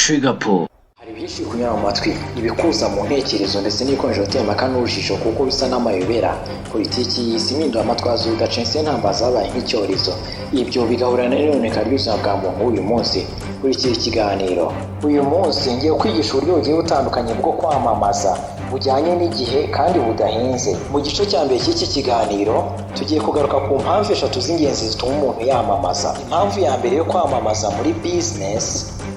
Trigger pull. Hari byinshi kunyura mu matwi ibikuza mu ntekerezo ndetse n'ikomeje gutemaka n'urujijo kuko bisa n'amayobera politiki y'isi impindura amatwazo udacense ntamba zabaye nk'icyorezo ibyo bigahurana n'irondeka ry'ubuzima bwa muntu uyu munsi kuri iki kiganiro. Uyu munsi ngiye kwigisha uburyo bugiye butandukanye bwo kwamamaza bujyanye n'igihe kandi budahenze. Mu gice cya mbere cy'iki kiganiro tugiye kugaruka ku mpamvu eshatu z'ingenzi zituma umuntu yamamaza. Impamvu ya mbere yo kwamamaza muri business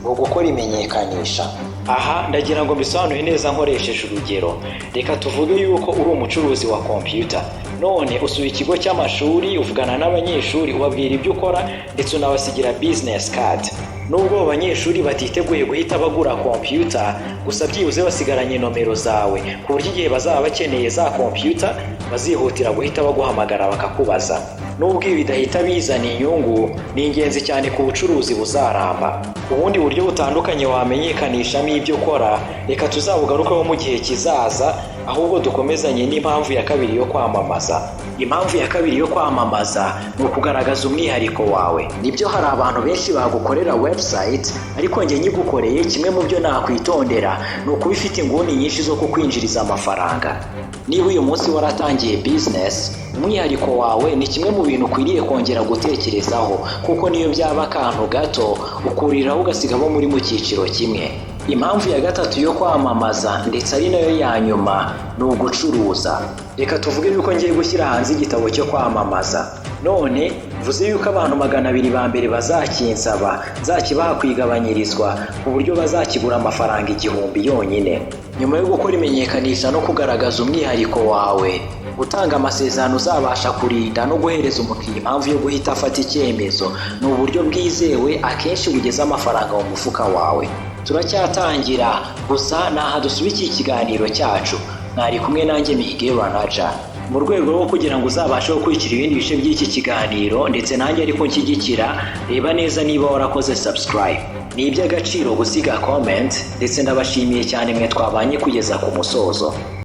ni ugukora imenyekanisha. Aha ndagira ngo mbisobanure neza nkoresheje urugero. Reka tuvuge yuko uri umucuruzi wa computer, none usuye ikigo cy'amashuri uvugana n'abanyeshuri ubabwira ibyo ukora ndetse unabasigira business card. Nubwo abanyeshuri batiteguye guhita bagura computer, gusa byibuze basigaranye nomero zawe ku buryo igihe bazaba bakeneye za computer bazihutira guhita baguhamagara bakakubaza. Nubwo ibi bidahita bizana inyungu, ni ingenzi cyane ku bucuruzi buzaramba. Ubundi buryo butandukanye wamenyekanishamo ibyo ukora reka tuzabugarukaho mu gihe kizaza, ahubwo dukomezanye n'impamvu ya kabiri yo kwamamaza. Impamvu ya kabiri yo kwamamaza ni ukugaragaza umwihariko wawe. Nibyo hari abantu benshi bagukorera website, ariko njye nyigukoreye kimwe mu byo nakwitondera ni ukuba ifite inguni nyinshi zo kukwinjiriza amafaranga. Niba uyu munsi waratangiye business, umwihariko wawe ni kimwe mu bintu ukwiriye kongera gutekerezaho, kuko niyo byaba akantu gato ukuriraho ugasiga abo muri mu cyiciro kimwe. Impamvu ya gatatu yo kwamamaza ndetse ari nayo ya nyuma ni ugucuruza. Reka tuvuge yuko ngiye gushyira hanze igitabo cyo kwamamaza, none vuze yuko abantu 200 ba mbere bazakinsaba nzakibaha kwigabanyirizwa ku buryo bazakigura amafaranga 1000 yonyine. Nyuma yo gukora imenyekanisha no kugaragaza umwihariko wawe, gutanga amasezerano uzabasha kurinda no guhereza umukiriya impamvu yo guhita afata icyemezo, ni uburyo bwizewe akenshi bugeza amafaranga mu mufuka wawe. Turacyatangira, gusa naha dusubikiye ikiganiro cyacu. Nari kumwe nanjye Mihige Ranaja, mu rwego rwo kugira ngo uzabashe gukurikira ibindi bice by'iki kiganiro ndetse nanjye ariko nshyigikira, reba neza niba warakoze subscribe. Ni iby'agaciro gusiga comment ndetse ndabashimiye cyane mwe twabanye kugeza ku musozo.